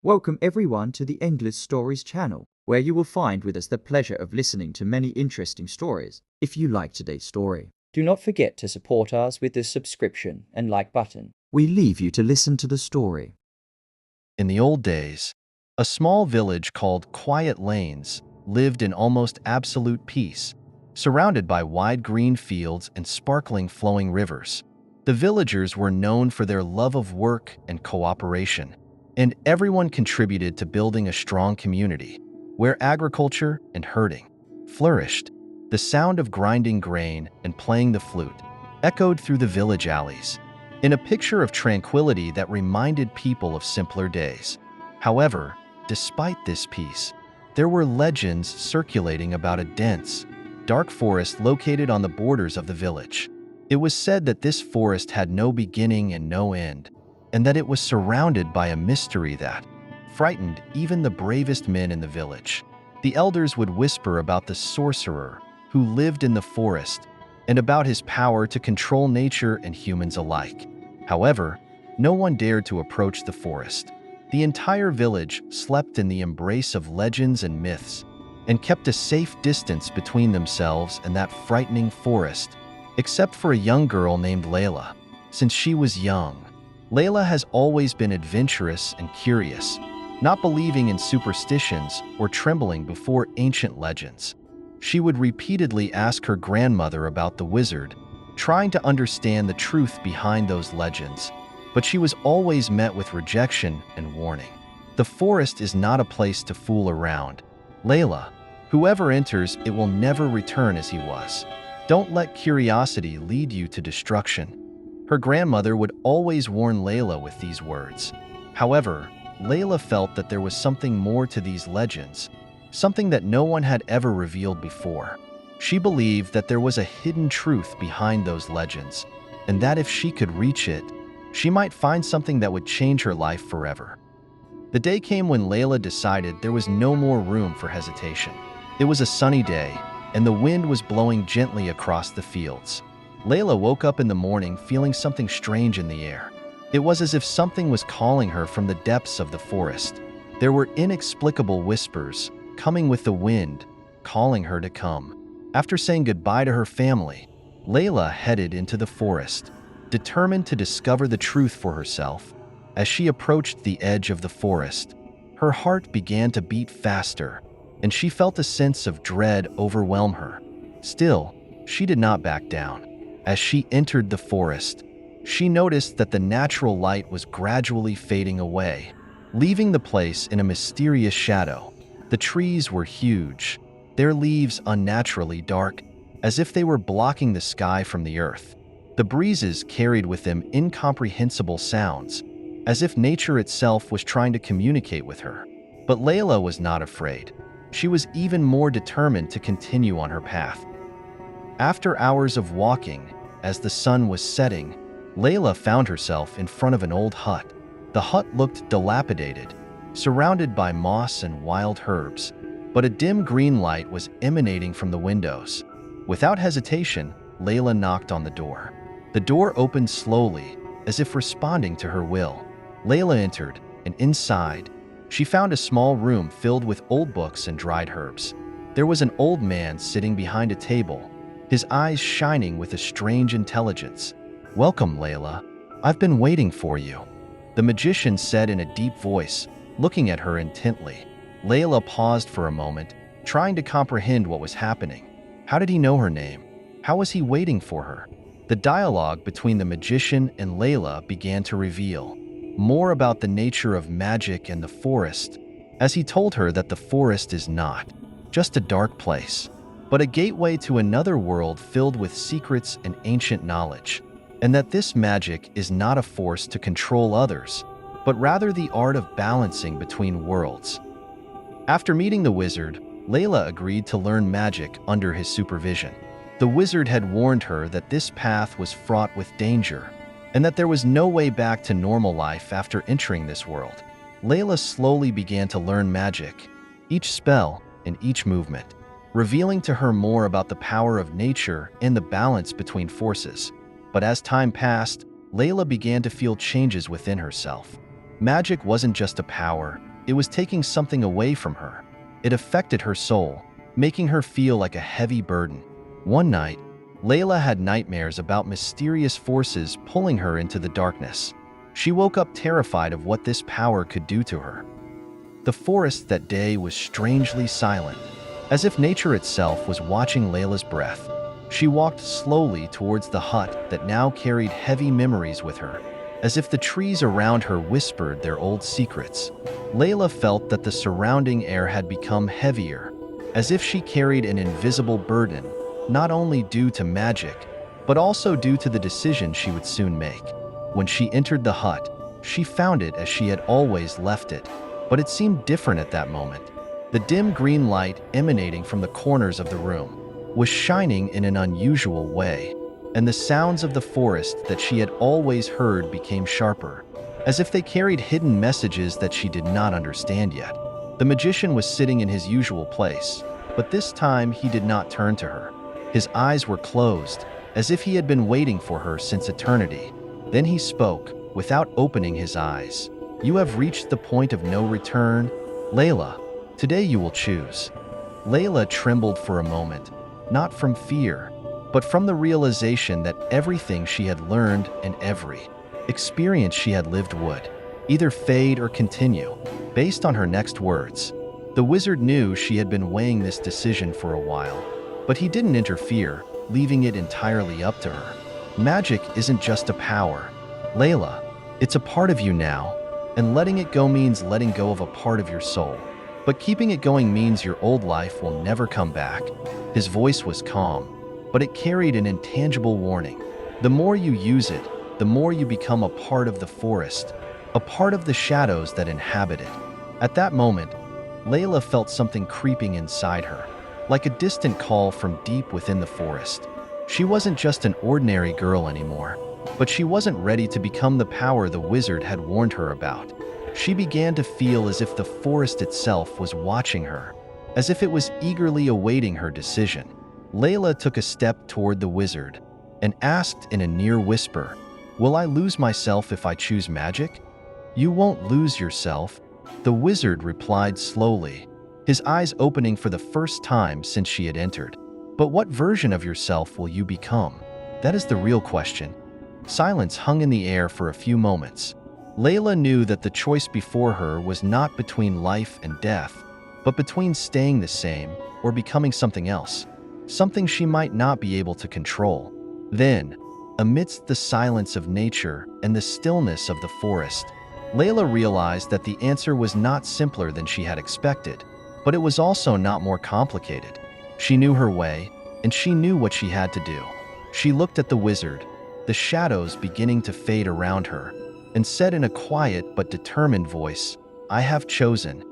Welcome everyone to the Endless Stories channel, where you will find with us the pleasure of listening to many interesting stories. If you like today's story, do not forget to support us with the subscription and like button. We leave you to listen to the story. In the old days, a small village called Quiet Lanes lived in almost absolute peace, surrounded by wide green fields and sparkling flowing rivers. The villagers were known for their love of work and cooperation, and everyone contributed to building a strong community, where agriculture and herding flourished. The sound of grinding grain and playing the flute echoed through the village alleys, in a picture of tranquility that reminded people of simpler days. However, despite this peace, there were legends circulating about a dense, dark forest located on the borders of the village. It was said that this forest had no beginning and no end, and that it was surrounded by a mystery that frightened even the bravest men in the village. The elders would whisper about the sorcerer who lived in the forest and about his power to control nature and humans alike. However, no one dared to approach the forest. The entire village slept in the embrace of legends and myths and kept a safe distance between themselves and that frightening forest, except for a young girl named Laila. Since she was young, Laila has always been adventurous and curious, not believing in superstitions or trembling before ancient legends. She would repeatedly ask her grandmother about the wizard, trying to understand the truth behind those legends, but she was always met with rejection and warning. The forest is not a place to fool around, Laila. Whoever enters it will never return as he was. Don't let curiosity lead you to destruction. Her grandmother would always warn Laila with these words. However, Laila felt that there was something more to these legends, something that no one had ever revealed before. She believed that there was a hidden truth behind those legends, and that if she could reach it, she might find something that would change her life forever. The day came when Laila decided there was no more room for hesitation. It was a sunny day, and the wind was blowing gently across the fields. Laila woke up in the morning feeling something strange in the air. It was as if something was calling her from the depths of the forest. There were inexplicable whispers, coming with the wind, calling her to come. After saying goodbye to her family, Laila headed into the forest, determined to discover the truth for herself. As she approached the edge of the forest, her heart began to beat faster, and she felt a sense of dread overwhelm her. Still, she did not back down. As she entered the forest, she noticed that the natural light was gradually fading away, leaving the place in a mysterious shadow. The trees were huge, their leaves unnaturally dark, as if they were blocking the sky from the earth. The breezes carried with them incomprehensible sounds, as if nature itself was trying to communicate with her. But Laila was not afraid. She was even more determined to continue on her path. After hours of walking, as the sun was setting, Laila found herself in front of an old hut. The hut looked dilapidated, surrounded by moss and wild herbs, but a dim green light was emanating from the windows. Without hesitation, Laila knocked on the door. The door opened slowly, as if responding to her will. Laila entered, and inside, she found a small room filled with old books and dried herbs. There was an old man sitting behind a table, his eyes shining with a strange intelligence. "Welcome, Laila. I've been waiting for you," the magician said in a deep voice, looking at her intently. Laila paused for a moment, trying to comprehend what was happening. How did he know her name? How was he waiting for her? The dialogue between the magician and Laila began to reveal more about the nature of magic and the forest, as he told her that the forest is not just a dark place, but a gateway to another world filled with secrets and ancient knowledge, and that this magic is not a force to control others, but rather the art of balancing between worlds. After meeting the wizard, Laila agreed to learn magic under his supervision. The wizard had warned her that this path was fraught with danger, and that there was no way back to normal life after entering this world. Laila slowly began to learn magic, each spell and each movement, revealing to her more about the power of nature and the balance between forces. But as time passed, Laila began to feel changes within herself. Magic wasn't just a power, It was taking something away from her. It affected her soul, making her feel like a heavy burden. One night, Laila had nightmares about mysterious forces pulling her into the darkness. She woke up terrified of what this power could do to her. The forest that day was strangely silent, as if nature itself was watching Laila's breath. She walked slowly towards the hut that now carried heavy memories with her, as if the trees around her whispered their old secrets. Laila felt that the surrounding air had become heavier, as if she carried an invisible burden, not only due to magic, but also due to the decision she would soon make. When she entered the hut, she found it as she had always left it, but it seemed different at that moment. The dim green light emanating from the corners of the room was shining in an unusual way, and the sounds of the forest that she had always heard became sharper, as if they carried hidden messages that she did not understand yet. The magician was sitting in his usual place, but this time he did not turn to her. His eyes were closed, as if he had been waiting for her since eternity. Then he spoke, without opening his eyes. "You have reached the point of no return, Laila. Today you will choose." Laila trembled for a moment, not from fear, but from the realization that everything she had learned and every experience she had lived would either fade or continue, based on her next words. The wizard knew she had been weighing this decision for a while, but he didn't interfere, leaving it entirely up to her. Magic isn't just a power, Laila. It's a part of you now, and letting it go means letting go of a part of your soul. But keeping it going means your old life will never come back. His voice was calm, but it carried an intangible warning. The more you use it, the more you become a part of the forest, a part of the shadows that inhabit it. At that moment, Laila felt something creeping inside her, like a distant call from deep within the forest. She wasn't just an ordinary girl anymore, but she wasn't ready to become the power the wizard had warned her about. She began to feel as if the forest itself was watching her, as if it was eagerly awaiting her decision. Laila took a step toward the wizard and asked in a near whisper, "Will I lose myself if I choose magic?" "You won't lose yourself," the wizard replied slowly, his eyes opening for the first time since she had entered. "But what version of yourself will you become? That is the real question." Silence hung in the air for a few moments. Laila knew that the choice before her was not between life and death, but between staying the same or becoming something else, something she might not be able to control. Then, amidst the silence of nature and the stillness of the forest, Laila realized that the answer was not simpler than she had expected, but it was also not more complicated. She knew her way, and she knew what she had to do. She looked at the wizard, the shadows beginning to fade around her, and said in a quiet but determined voice, "I have chosen."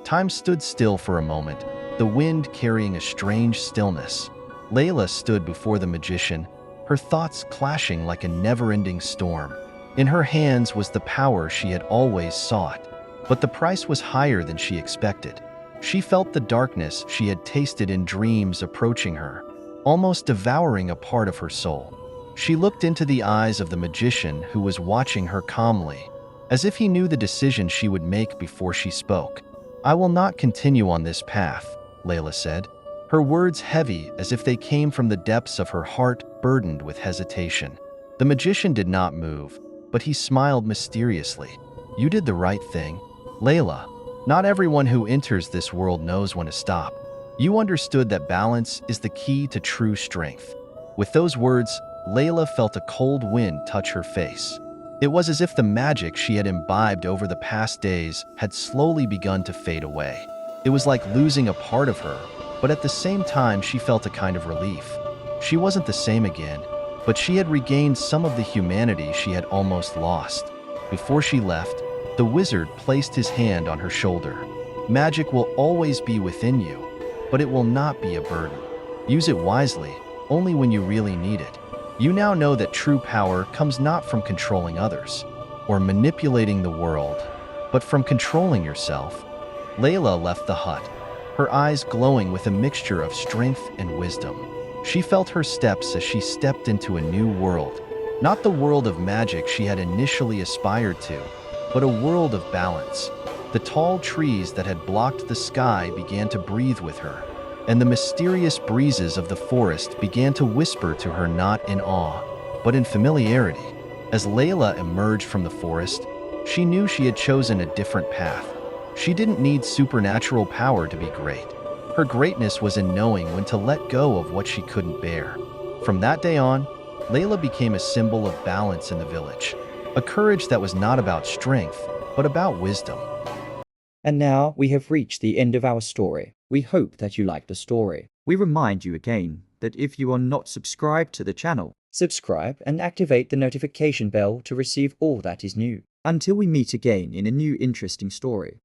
Time stood still for a moment, the wind carrying a strange stillness. Laila stood before the magician, her thoughts clashing like a never-ending storm. In her hands was the power she had always sought, but the price was higher than she expected. She felt the darkness she had tasted in dreams approaching her, almost devouring a part of her soul. She looked into the eyes of the magician who was watching her calmly, as if he knew the decision she would make before she spoke. "I will not continue on this path," Laila said, her words heavy as if they came from the depths of her heart burdened with hesitation. The magician did not move, but he smiled mysteriously. "You did the right thing, Laila. Not everyone who enters this world knows when to stop. You understood that balance is the key to true strength." With those words, Laila felt a cold wind touch her face. It was as if the magic she had imbibed over the past days had slowly begun to fade away. It was like losing a part of her, but at the same time she felt a kind of relief. She wasn't the same again, but she had regained some of the humanity she had almost lost. Before she left, the wizard placed his hand on her shoulder. "Magic will always be within you, but it will not be a burden. Use it wisely, only when you really need it. You now know that true power comes not from controlling others or manipulating the world, but from controlling yourself." Laila left the hut, her eyes glowing with a mixture of strength and wisdom. She felt her steps as she stepped into a new world, not the world of magic she had initially aspired to, but a world of balance. The tall trees that had blocked the sky began to breathe with her, and the mysterious breezes of the forest began to whisper to her not in awe, but in familiarity. As Laila emerged from the forest, she knew she had chosen a different path. She didn't need supernatural power to be great. Her greatness was in knowing when to let go of what she couldn't bear. From that day on, Laila became a symbol of balance in the village, a courage that was not about strength, but about wisdom. And now we have reached the end of our story. We hope that you liked the story. We remind you again that if you are not subscribed to the channel, subscribe and activate the notification bell to receive all that is new. Until we meet again in a new interesting story.